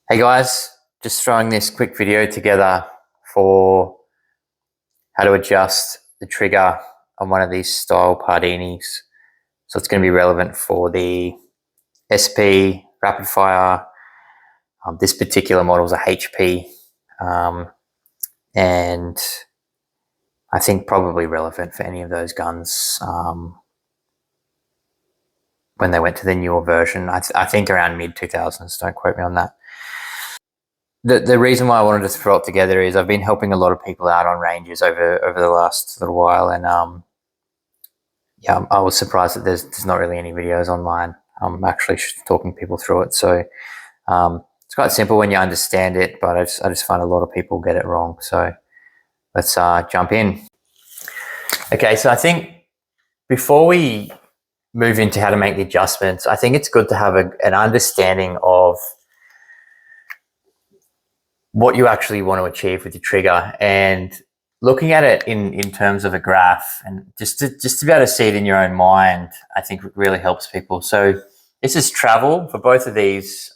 Hey guys, just throwing this quick video together for how to adjust the trigger on one of these style Pardinis. So it's going to be relevant for the SP rapid fire. This particular model is a HP, and I think probably relevant for any of those guns when they went to the newer version. I think around mid 2000s. Don't quote me on that. The reason why I wanted to throw it together is I've been helping a lot of people out on ranges over the last little while, and yeah, I was surprised that there's not really any videos online. I'm actually talking people through it, so it's quite simple when you understand it, but I just find a lot of people get it wrong. So let's jump in. Okay, so I think before we move into how to make the adjustments, I think it's good to have an understanding of what you actually want to achieve with your trigger, and looking at it in terms of a graph, and just to be able to see it in your own mind, I think really helps people. So this is travel for both of these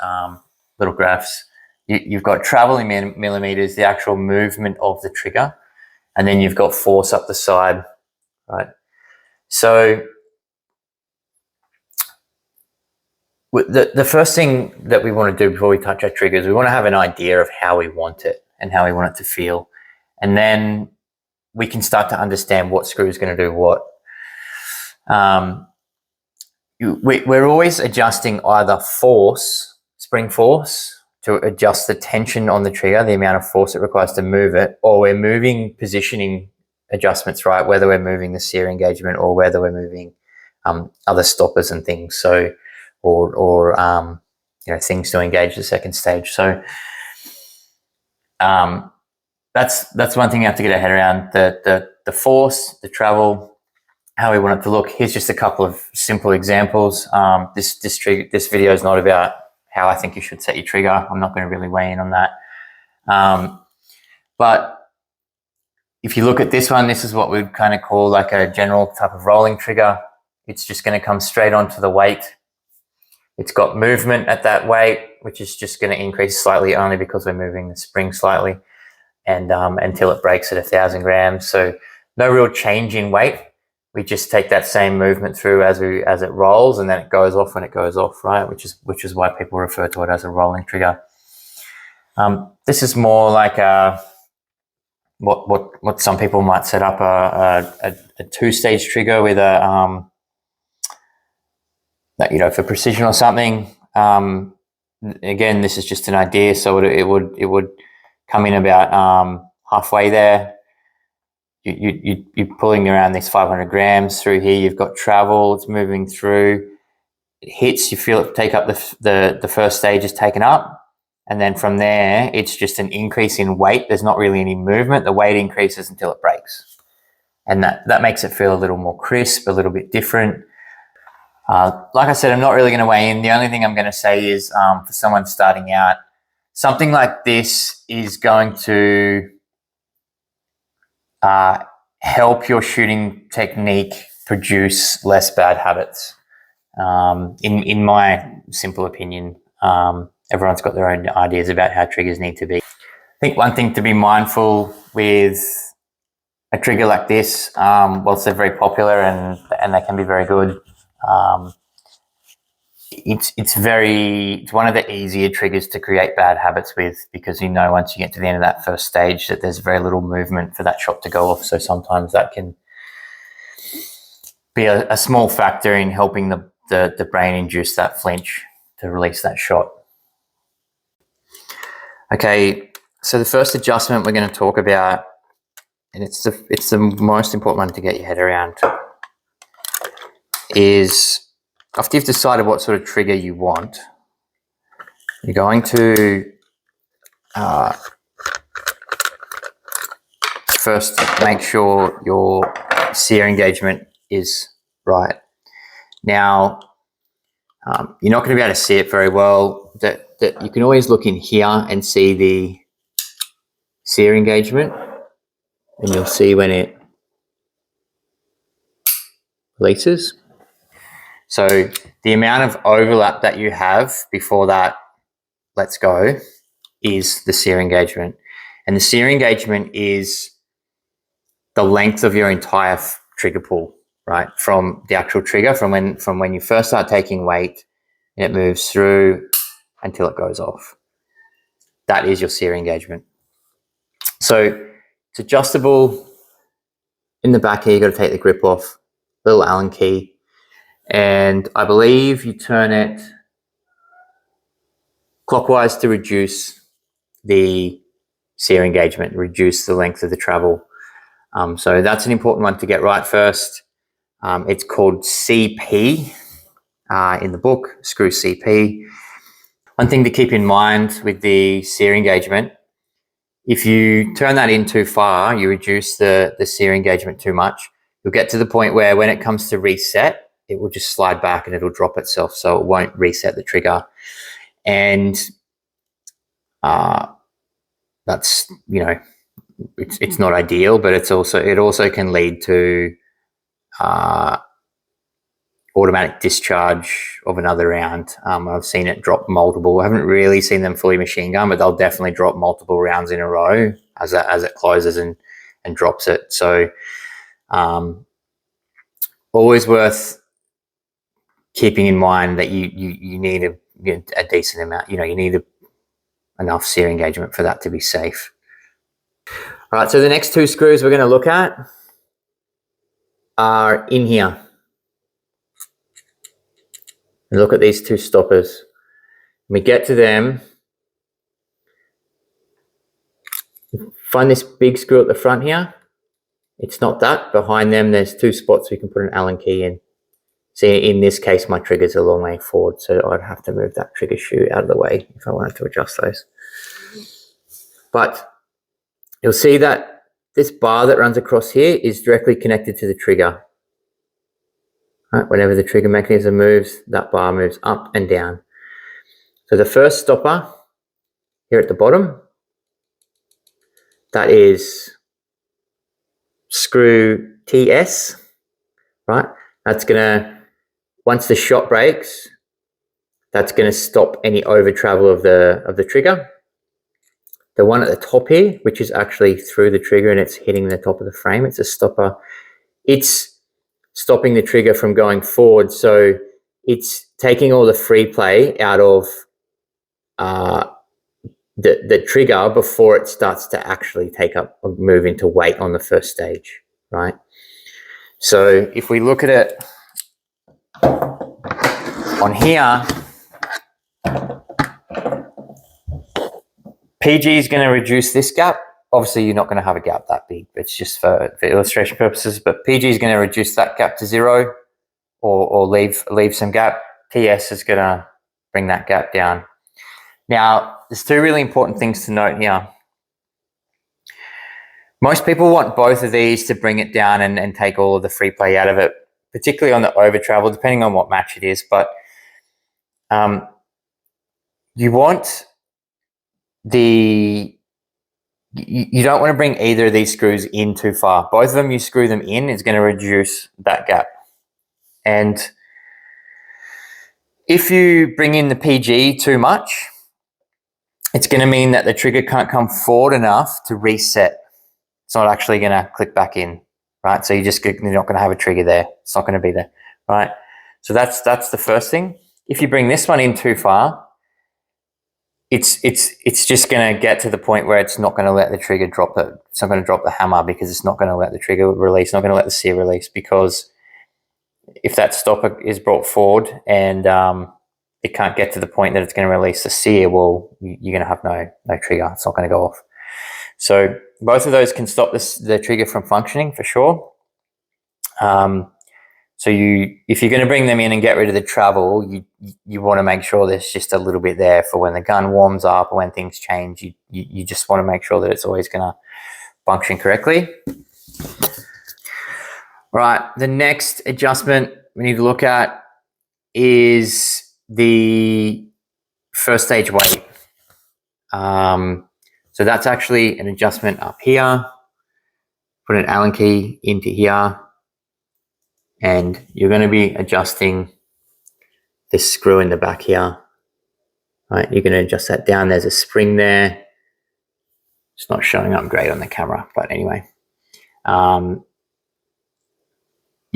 little graphs. You've got travel in millimeters, the actual movement of the trigger, and then you've got force up the side, right? So the first thing that we want to do before we touch our triggers, we want to have an idea of how we want it and how we want it to feel. And then we can start to understand what screw is going to do what. We're always adjusting either force, spring force, to adjust the tension on the trigger, the amount of force it requires to move it, or we're moving positioning adjustments, right? Whether we're moving the sear engagement or whether we're moving other stoppers and things. So, or things to engage the second stage. So that's one thing you have to get our head around: the force, the travel, how we want it to look. Here's just a couple of simple examples. This video is not about how I think you should set your trigger. I'm not going to really weigh in on that. But if you look at this one, this is what we'd kind of call like a general type of rolling trigger. It's just going to come straight onto the weight. It's got movement at that weight, which is just going to increase slightly only because we're moving the spring slightly, and until it breaks at 1,000 grams. So no real change in weight. We just take that same movement through as it rolls, and then it goes off when it goes off, right? Which is why people refer to it as a rolling trigger. This is more like what some people might set up a two-stage trigger with a for precision or something. Again, this is just an idea, so it would come in about halfway there. You're pulling around these 500 grams through here. You've got travel, it's moving through. It hits, you feel it take up the first stage is taken up, and then from there it's just an increase in weight. There's not really any movement. The weight increases until it breaks, and that makes it feel a little more crisp, a little bit different. Like I said, I'm not really going to weigh in. The only thing I'm going to say is for someone starting out, something like this is going to help your shooting technique produce less bad habits. In my simple opinion, everyone's got their own ideas about how triggers need to be. I think one thing to be mindful with a trigger like this, whilst they're very popular and they can be very good, it's one of the easier triggers to create bad habits with, because once you get to the end of that first stage that there's very little movement for that shot to go off. So sometimes that can be a small factor in helping the brain induce that flinch to release that shot. Okay, so the first adjustment we're going to talk about, and it's the most important one to get your head around, is after you've decided what sort of trigger you want, you're going to first make sure your sear engagement is right. Now, you're not going to be able to see it very well. That you can always look in here and see the sear engagement, and you'll see when it releases. So the amount of overlap that you have before that lets go is the sear engagement. And the sear engagement is the length of your entire trigger pull, right? From the actual trigger, from when you first start taking weight, and it moves through until it goes off. That is your sear engagement. So it's adjustable. In the back here, you've got to take the grip off, little Allen key, and I believe you turn it clockwise to reduce the sear engagement, reduce the length of the travel. So that's an important one to get right first. It's called CP in the book, screw CP. One thing to keep in mind with the sear engagement, if you turn that in too far, you reduce the sear engagement too much, you'll get to the point where when it comes to reset, it will just slide back and it'll drop itself, so it won't reset the trigger. And that's, it's not ideal, but it also can lead to automatic discharge of another round. I've seen it drop multiple. I haven't really seen them fully machine gun, but they'll definitely drop multiple rounds in a row as it closes and drops it. So always worth keeping in mind that you need a decent amount. You need enough sear engagement for that to be safe. All right, so the next two screws we're going to look at are in here. And look at these two stoppers. When we get to them, find this big screw at the front here. It's not that. Behind them, there's two spots we can put an Allen key in. See, in this case, my trigger's a long way forward, so I'd have to move that trigger shoe out of the way if I wanted to adjust those. But you'll see that this bar that runs across here is directly connected to the trigger. Right, whenever the trigger mechanism moves, that bar moves up and down. So the first stopper here at the bottom, that is screw TS, right? That's gonna, once the shot breaks, that's gonna stop any over travel of the trigger. The one at the top here, which is actually through the trigger and it's hitting the top of the frame, it's a stopper. It's stopping the trigger from going forward, so it's taking all the free play out of the trigger before it starts to actually move into weight on the first stage, right? So if we look at it on here, PG is going to reduce this gap. Obviously, you're not going to have a gap that big. It's just for illustration purposes. But PG is going to reduce that gap to 0 or leave some gap. TS is going to bring that gap down. Now, there's two really important things to note here. Most people want both of these to bring it down and take all of the free play out of it, particularly on the over travel, depending on what match it is. But you want you don't want to bring either of these screws in too far. Both of them, you screw them in, it's going to reduce that gap. And if you bring in the PG too much, it's going to mean that the trigger can't come forward enough to reset. It's not actually going to click back in, right? So you're not going to have a trigger there. It's not going to be there, right? So that's the first thing. If you bring this one in too far, it's just going to get to the point where it's not going to let the trigger drop it. It's not going to drop the hammer because it's not going to let the trigger release, not going to let the sear release, because if that stopper is brought forward and it can't get to the point that it's going to release the sear, well, you're going to have no trigger. It's not going to go off. So both of those can stop the trigger from functioning for sure. So if you're going to bring them in and get rid of the travel, you want to make sure there's just a little bit there for when the gun warms up or when things change. You just want to make sure that it's always going to function correctly. All right, the next adjustment we need to look at is the first stage weight. So that's actually an adjustment up here. Put an Allen key into here. And you're going to be adjusting this screw in the back here. right? You're going to adjust that down. There's a spring there. It's not showing up great on the camera, but anyway. You're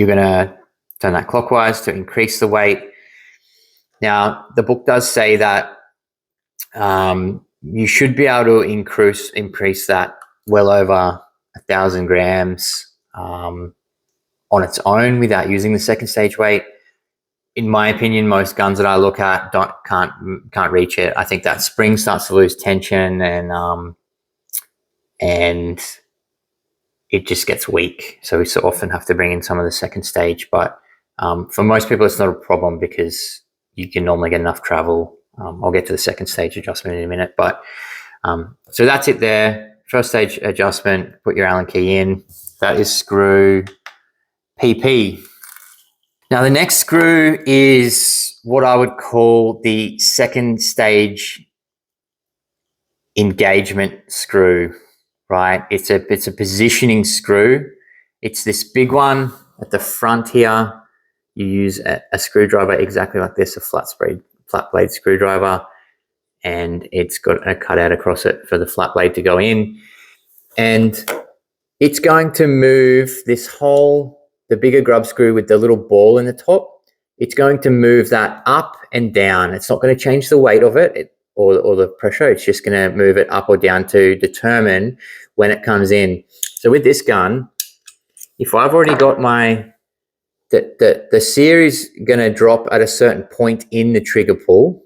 going to turn that clockwise to increase the weight. Now, the book does say that you should be able to increase that well over 1,000 grams on its own without using the second stage weight. In my opinion, most guns that I look at can't reach it. I think that spring starts to lose tension and it just gets weak. So we so often have to bring in some of the second stage. But for most people, it's not a problem because you can normally get enough travel. I'll get to the second stage adjustment in a minute. But so that's it there. First stage adjustment, put your Allen key in. That is screw PP. Now the next screw is what I would call the second stage engagement screw, right? It's a positioning screw. It's this big one at the front here. You use a screwdriver exactly like this, a flat blade screwdriver, and it's got a cutout across it for the flat blade to go in. And it's going to move this whole, the bigger grub screw with the little ball in the top, it's going to move that up and down. It's not going to change the weight of it or the pressure. It's just going to move it up or down to determine when it comes in. So with this gun, if I've already got my, the sear is going to drop at a certain point in the trigger pull.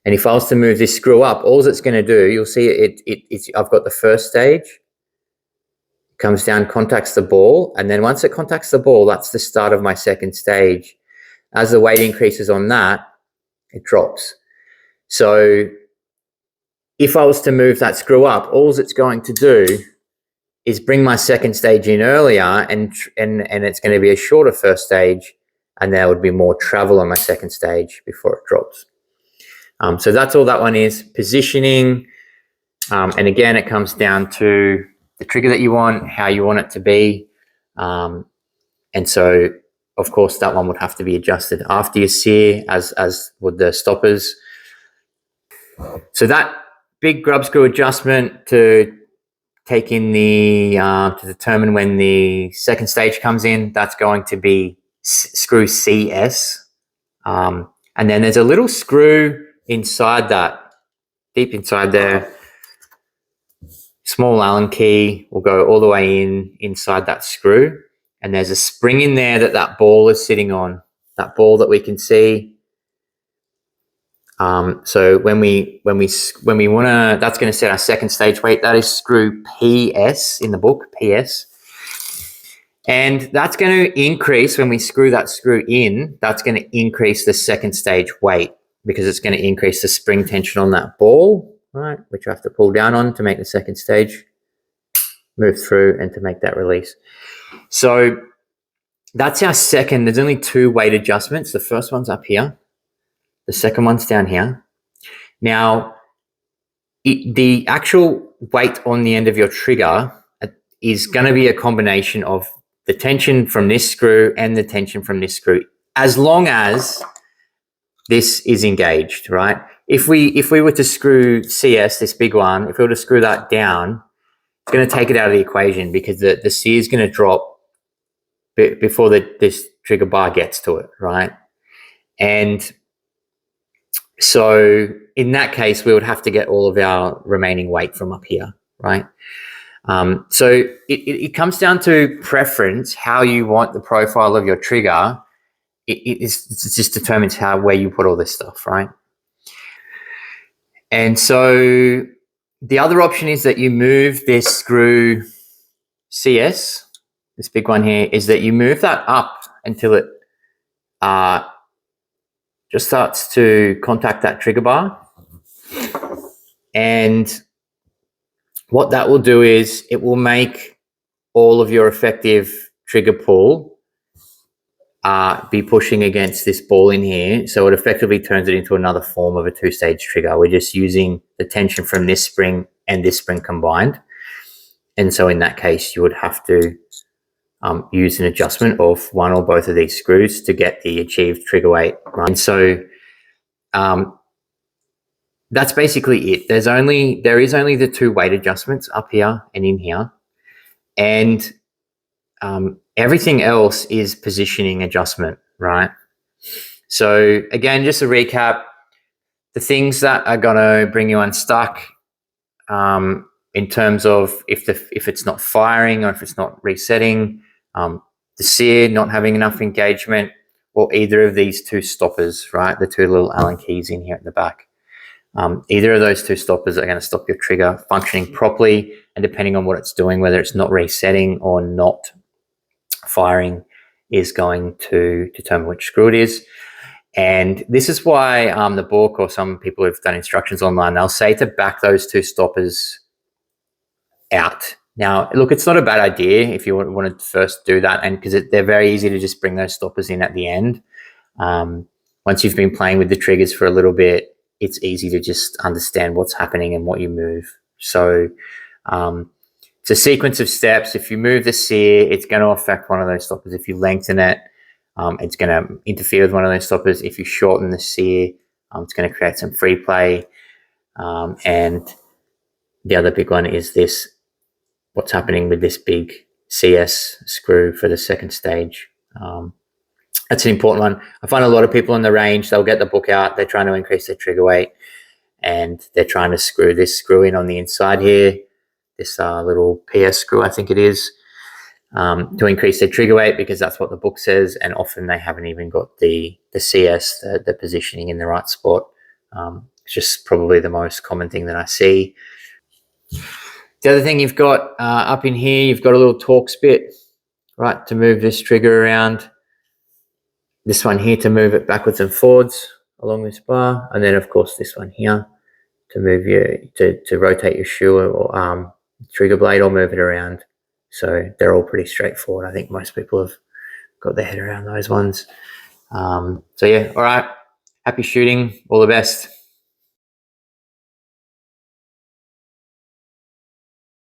And if I was to move this screw up, all it's going to do, you'll see I've got the first stage, comes down, contacts the ball, and then once it contacts the ball, that's the start of my second stage. As the weight increases on that, it drops. So if I was to move that screw up, all it's going to do is bring my second stage in earlier, and it's going to be a shorter first stage, and there would be more travel on my second stage before it drops. So that's all that one is, positioning. And again, it comes down to the trigger that you want, how you want it to be. And so, of course, that one would have to be adjusted after your sear, as would the stoppers. So that big grub screw adjustment to take in the, to determine when the second stage comes in, that's going to be screw CS. And then there's a little screw inside that, deep inside there. Small Allen key will go all the way inside that screw, and there's a spring in there that ball is sitting on, that ball that we can see. So when we want to, that's going to set our second stage weight. That is screw PS in the book, PS. And that's going to increase when we screw that screw in, that's going to increase the second stage weight because it's going to increase the spring tension on that ball, right, which I have to pull down on to make the second stage move through and to make that release. So that's our second. There's only two weight adjustments. The first one's up here. The second one's down here. Now, the actual weight on the end of your trigger is going to be a combination of the tension from this screw and the tension from this screw, as long as this is engaged, right? If we were to screw CS, this big one, if we were to screw that down, it's going to take it out of the equation because the sear is going to drop before this trigger bar gets to it, right? And so in that case, we would have to get all of our remaining weight from up here, right? So it comes down to preference, how you want the profile of your trigger. It just determines where you put all this stuff, right? And so the other option is that you move this screw CS, this big one here, is that you move that up until it just starts to contact that trigger bar. And what that will do is it will make all of your effective trigger pull be pushing against this ball in here. So it effectively turns it into another form of a two-stage trigger. We're just using the tension from this spring and this spring combined. And so in that case, you would have to use an adjustment of one or both of these screws to get the achieved trigger weight. Right? And so that's basically it. There is only the two weight adjustments up here and in here, and everything else is positioning adjustment, right? So again, just a recap, the things that are going to bring you unstuck in terms of if it's not firing or if it's not resetting, the sear not having enough engagement, or either of these two stoppers, right? The two little Allen keys in here at the back. Either of those two stoppers are going to stop your trigger functioning properly, and depending on what it's doing, whether it's not resetting or not firing, is going to determine which screw it is. And this is why the book, or some people who've done instructions online, they'll say to back those two stoppers out. Now, look, it's not a bad idea if you want to first do that, and because they're very easy to just bring those stoppers in at the end. Once you've been playing with the triggers for a little bit, it's easy to just understand what's happening and what you move. So it's a sequence of steps. If you move the sear, it's going to affect one of those stoppers. If you lengthen it, it's going to interfere with one of those stoppers. If you shorten the sear, it's going to create some free play. And the other big one is this, what's happening with this big CS screw for the second stage. That's an important one. I find a lot of people in the range, they'll get the book out, they're trying to increase their trigger weight, and they're trying to screw this screw in on the inside here, this little PS screw, I think it is, to increase their trigger weight, because that's what the book says, and often they haven't even got the CS, the positioning in the right spot. It's just probably the most common thing that I see. The other thing you've got up in here, you've got a little Torx bit, right, to move this trigger around. This one here to move it backwards and forwards along this bar, and then of course this one here to move to rotate your shoe or trigger blade, or move it around. So they're all pretty straightforward. I think most people have got their head around those ones. So yeah, all right. Happy shooting. All the best.